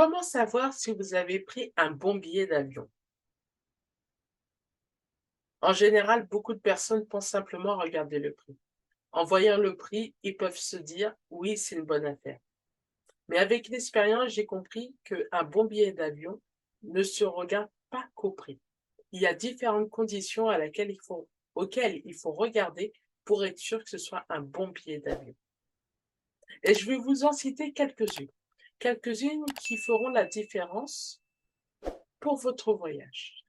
Comment savoir si vous avez pris un bon billet d'avion? En général, beaucoup de personnes pensent simplement à regarder le prix. En voyant le prix, ils peuvent se dire: «Oui, c'est une bonne affaire». Mais avec l'expérience, j'ai compris qu'un bon billet d'avion ne se regarde pas qu'au prix. Il y a différentes conditions auxquelles il faut regarder pour être sûr que ce soit un bon billet d'avion. Et je vais vous en citer quelques-unes. Quelques-unes qui feront la différence pour votre voyage.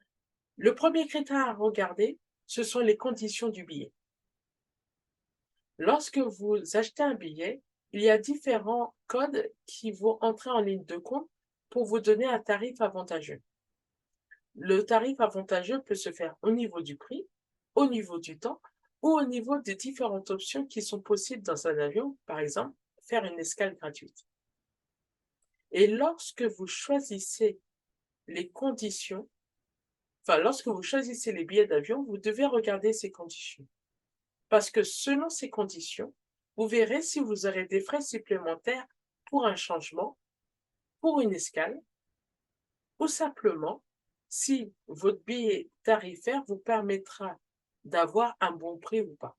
Le premier critère à regarder, ce sont les conditions du billet. Lorsque vous achetez un billet, il y a différents codes qui vont entrer en ligne de compte pour vous donner un tarif avantageux. Le tarif avantageux peut se faire au niveau du prix, au niveau du temps ou au niveau des différentes options qui sont possibles dans un avion, par exemple, faire une escale gratuite. Et lorsque vous choisissez les conditions, lorsque vous choisissez les billets d'avion, vous devez regarder ces conditions. Parce que selon ces conditions, vous verrez si vous aurez des frais supplémentaires pour un changement, pour une escale, ou simplement si votre billet tarifaire vous permettra d'avoir un bon prix ou pas.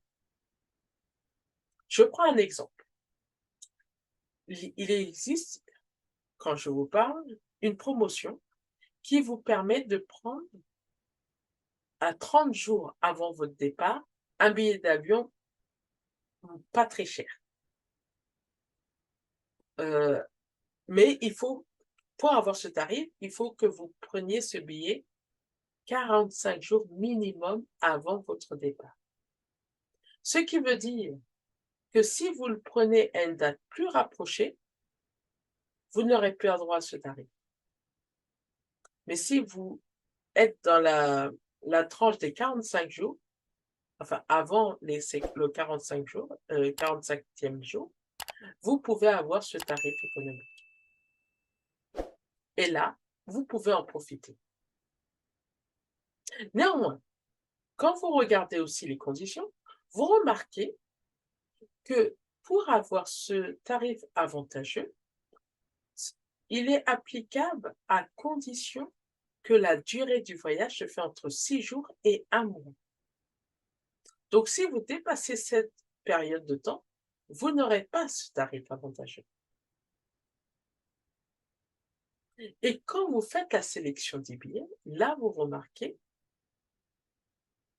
Je prends un exemple. Il existe, quand je vous parle, une promotion qui vous permet de prendre à 30 jours avant votre départ un billet d'avion pas très cher. Euh, mais pour avoir ce tarif, il faut que vous preniez ce billet 45 jours minimum avant votre départ. Ce qui veut dire que si vous le prenez à une date plus rapprochée, vous n'aurez plus droit à ce tarif. Mais si vous êtes dans la tranche des 45 jours, enfin avant le 45 jours, 45e jour, vous pouvez avoir ce tarif économique. Et là, vous pouvez en profiter. Néanmoins, quand vous regardez aussi les conditions, vous remarquez que pour avoir ce tarif avantageux, il est applicable à condition que la durée du voyage se fait entre 6 jours et 1 mois. Donc, si vous dépassez cette période de temps, vous n'aurez pas ce tarif avantageux. Et quand vous faites la sélection des billets, là, vous remarquez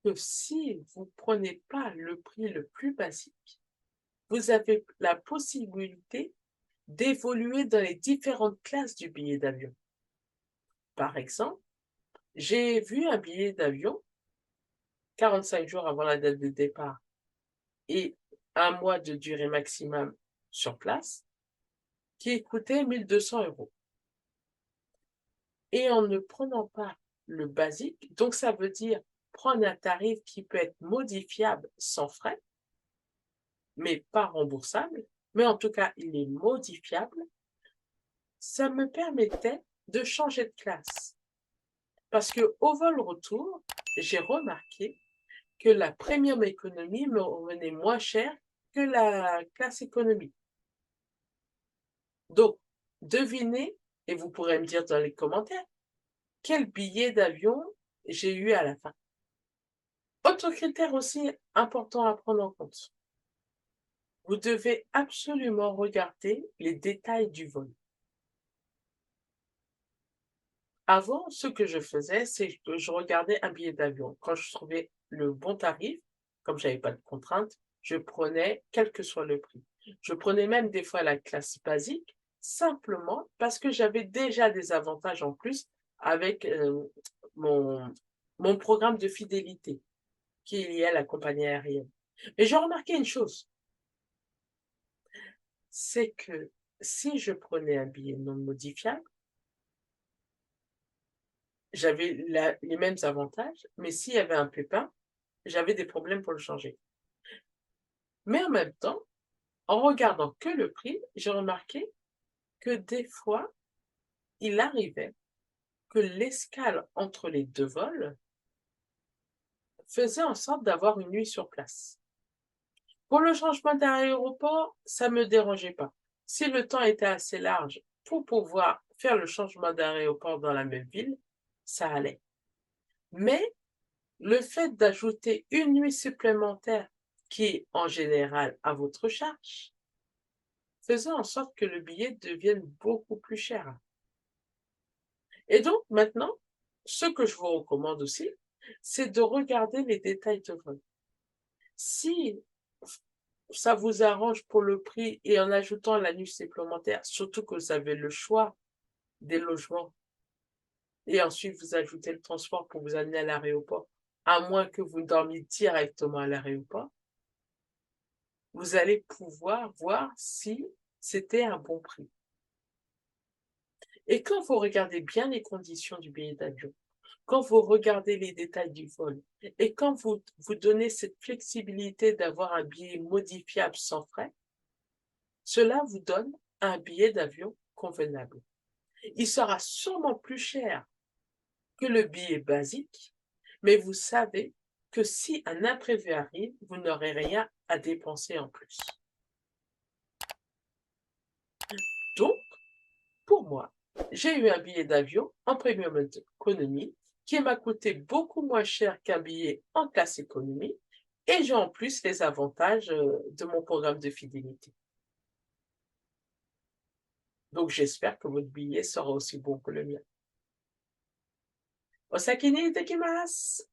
que si vous ne prenez pas le prix le plus basique, vous avez la possibilité d'évoluer dans les différentes classes du billet d'avion. Par exemple, j'ai vu un billet d'avion 45 jours avant la date de départ et 1 mois de durée maximum sur place qui coûtait 1 200 €. Et en ne prenant pas le basique, donc ça veut dire prendre un tarif qui peut être modifiable sans frais, mais pas remboursable, mais en tout cas, il est modifiable, ça me permettait de changer de classe. Parce qu'au vol retour, j'ai remarqué que la premium économie me revenait moins cher que la classe économie. Donc, devinez, et vous pourrez me dire dans les commentaires, quel billet d'avion j'ai eu à la fin. Autre critère aussi important à prendre en compte, vous devez absolument regarder les détails du vol. Avant, ce que je faisais, c'est que je regardais un billet d'avion. Quand je trouvais le bon tarif, comme j'avais pas de contraintes, je prenais quel que soit le prix. Je prenais même des fois la classe basique, simplement parce que j'avais déjà des avantages en plus avec mon, mon programme de fidélité qui est lié à la compagnie aérienne. Mais j'ai remarqué une chose, c'est que si je prenais un billet non modifiable, j'avais les mêmes avantages, mais s'il y avait un pépin, j'avais des problèmes pour le changer. Mais en même temps, en regardant que le prix, j'ai remarqué que des fois, il arrivait que l'escale entre les 2 vols faisait en sorte d'avoir une nuit sur place. Pour le changement d'aéroport, ça ne me dérangeait pas. Si le temps était assez large pour pouvoir faire le changement d'aéroport dans la même ville, ça allait. Mais le fait d'ajouter une nuit supplémentaire qui est en général à votre charge, faisait en sorte que le billet devienne beaucoup plus cher. Et donc maintenant, ce que je vous recommande aussi, c'est de regarder les détails de vol. Si ça vous arrange pour le prix et en ajoutant la nuit supplémentaire, surtout que vous avez le choix des logements et ensuite vous ajoutez le transport pour vous amener à l'aéroport, à moins que vous dormiez directement à l'aéroport, vous allez pouvoir voir si c'était un bon prix. Et quand vous regardez bien les conditions du billet d'avion, quand vous regardez les détails du vol et quand vous vous donnez cette flexibilité d'avoir un billet modifiable sans frais, cela vous donne un billet d'avion convenable. Il sera sûrement plus cher que le billet basique, mais vous savez que si un imprévu arrive, vous n'aurez rien à dépenser en plus. Donc, pour moi, j'ai eu un billet d'avion en premium économie qui m'a coûté beaucoup moins cher qu'un billet en classe économie et j'ai en plus les avantages de mon programme de fidélité. Donc, j'espère que votre billet sera aussi bon que le mien. Osaki ni itekimasu!